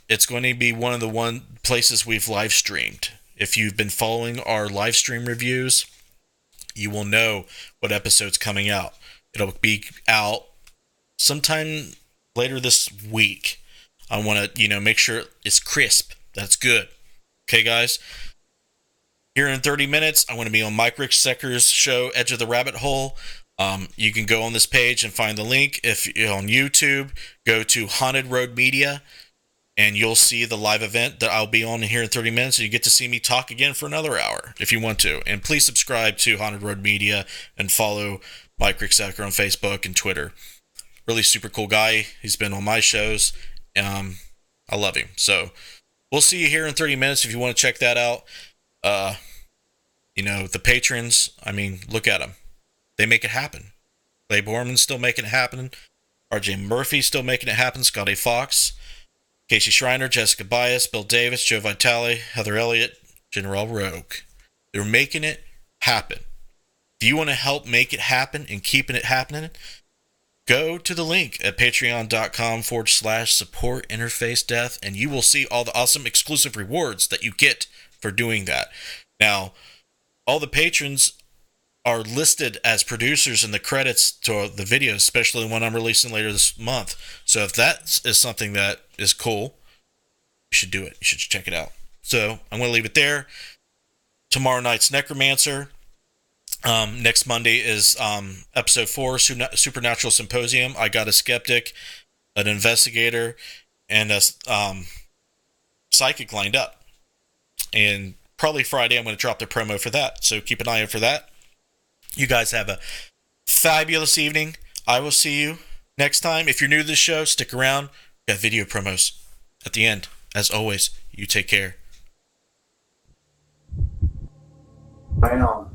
it's going to be one of the places we've live streamed. If you've been following our live stream reviews, you will know what episode's coming out. It'll be out sometime later this week. I want to, make sure it's crisp. That's good. Okay, guys? Here in 30 minutes, I'm going to be on Mike Rick Secker's show, Edge of the Rabbit Hole. You can go on this page and find the link. If you're on YouTube, go to Haunted Road Media, and you'll see the live event that I'll be on here in 30 minutes, and you get to see me talk again for another hour, if you want to. And please subscribe to Haunted Road Media and follow Mike Rick Secker on Facebook and Twitter. Really super cool guy. He's been on my shows. I love him. So we'll see you here in 30 minutes if you want to check that out. The patrons, look at them. They make it happen. Clay Borman's still making it happen. RJ Murphy's still making it happen. Scotty Fox, Casey Schreiner, Jessica Bias, Bill Davis, Joe Vitale, Heather Elliott, General Rogue. They're making it happen. If you want to help make it happen and keeping it happening, go to the link at patreon.com/support interface death, and you will see all the awesome exclusive rewards that you get for doing that. Now, all the patrons are listed as producers in the credits to the videos, especially the one I'm releasing later this month. So if that is something that is cool, you should do it. You should check it out. So I'm going to leave it there. Tomorrow night's Necromancer. Next Monday is episode 4, Supernatural Symposium. I got a skeptic, an investigator, and a psychic lined up. And probably Friday I'm going to drop the promo for that. So keep an eye out for that. You guys have a fabulous evening. I will see you next time. If you're new to this show, stick around. We got video promos at the end. As always, you take care. Right on.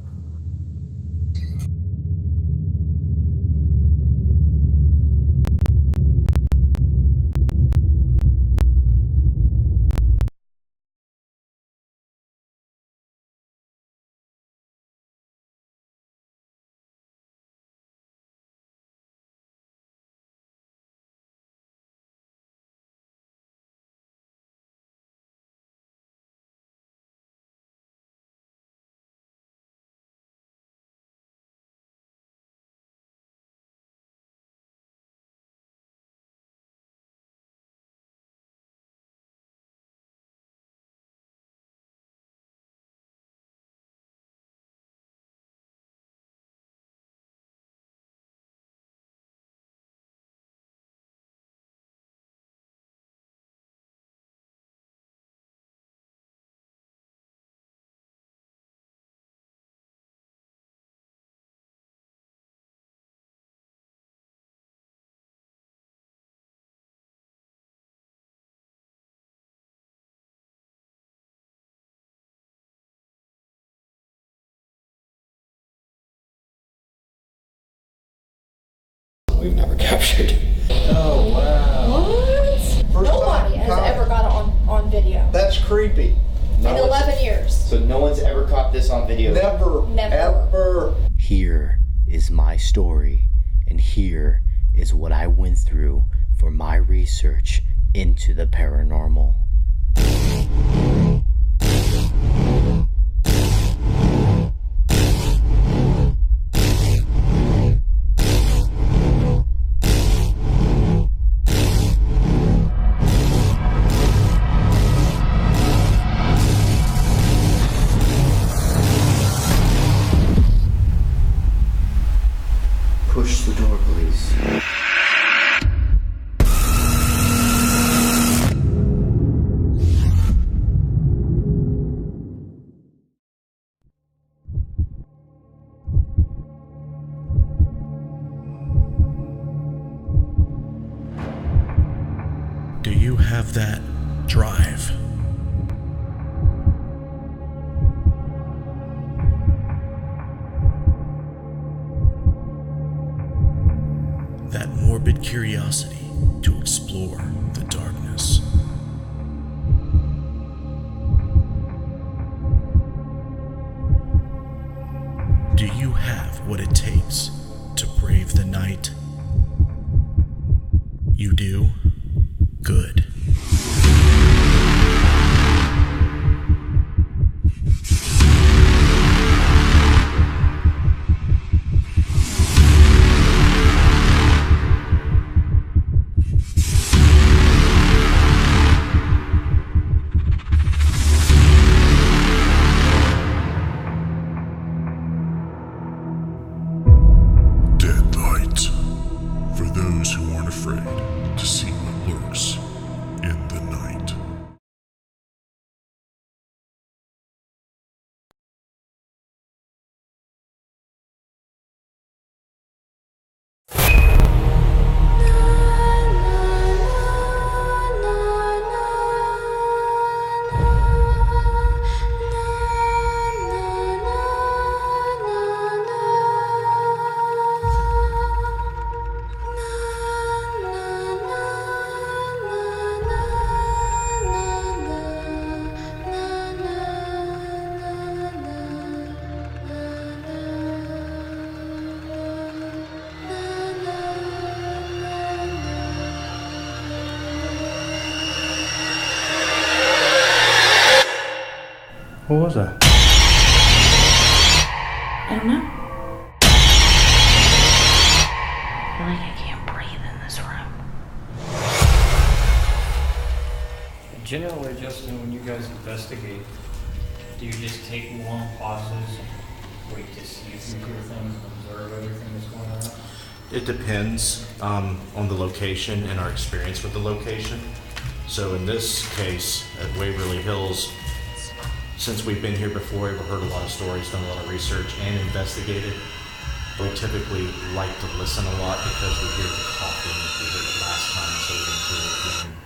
We've never captured. Oh, wow. What? First Nobody time has caught. ever got it on video. That's creepy. In 11 years. So no one's ever caught this on video? Never, Never. ever. Here is my story, and here is what I went through for my research into the paranormal. Push the door, please. Do you have that drive? That morbid curiosity to explore the darkness? Do you have what it takes to brave the night? You do? Good. Dead light. For those who aren't afraid to see what lurks in the night. What was that? I don't know. I feel like I can't breathe in this room. Generally, Justin, when you guys investigate, do you just take long pauses, wait to see if you hear things, and observe everything that's going on? It depends on the location and our experience with the location. So in this case, at Waverly Hills, since we've been here before, we've heard a lot of stories, done a lot of research, and investigated. We typically like to listen a lot because we hear the coughing. We heard it last time, so we didn't hear it again.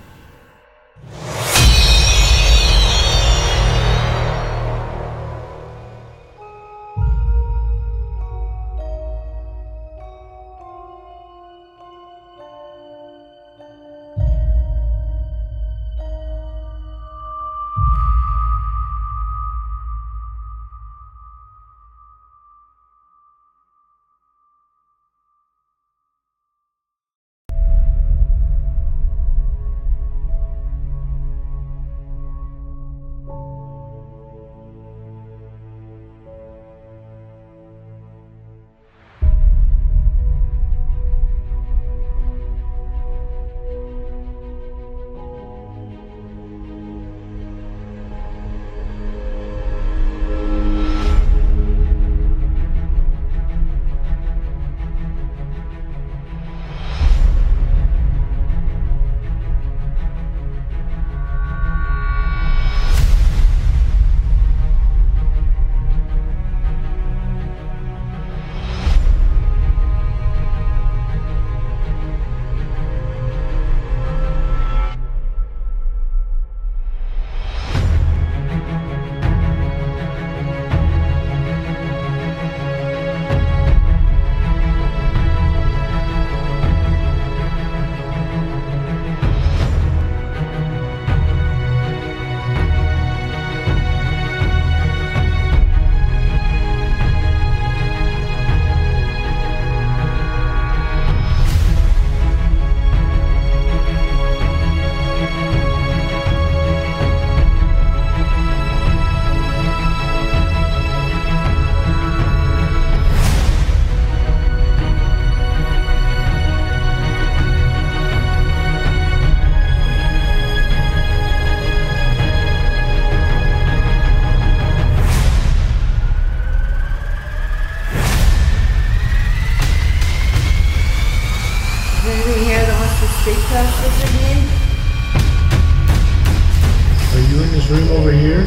Are you in this room over here?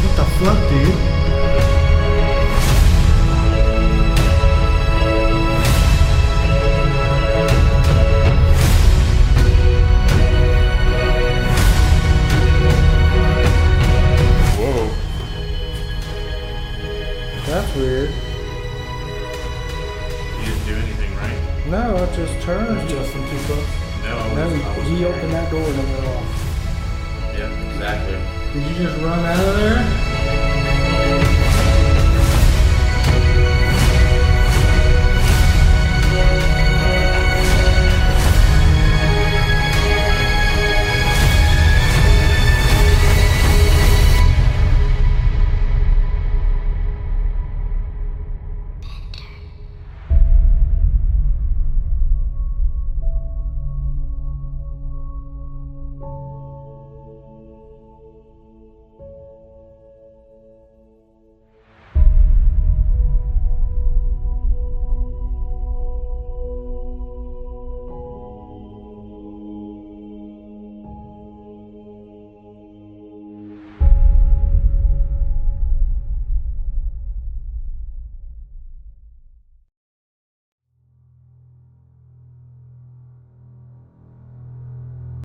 What the fuck, dude? Whoa. That's weird. You didn't do anything, right? No, I just turned. Justin too close? No, He opened that door and it went off. Yeah, exactly. Did you just run out of there?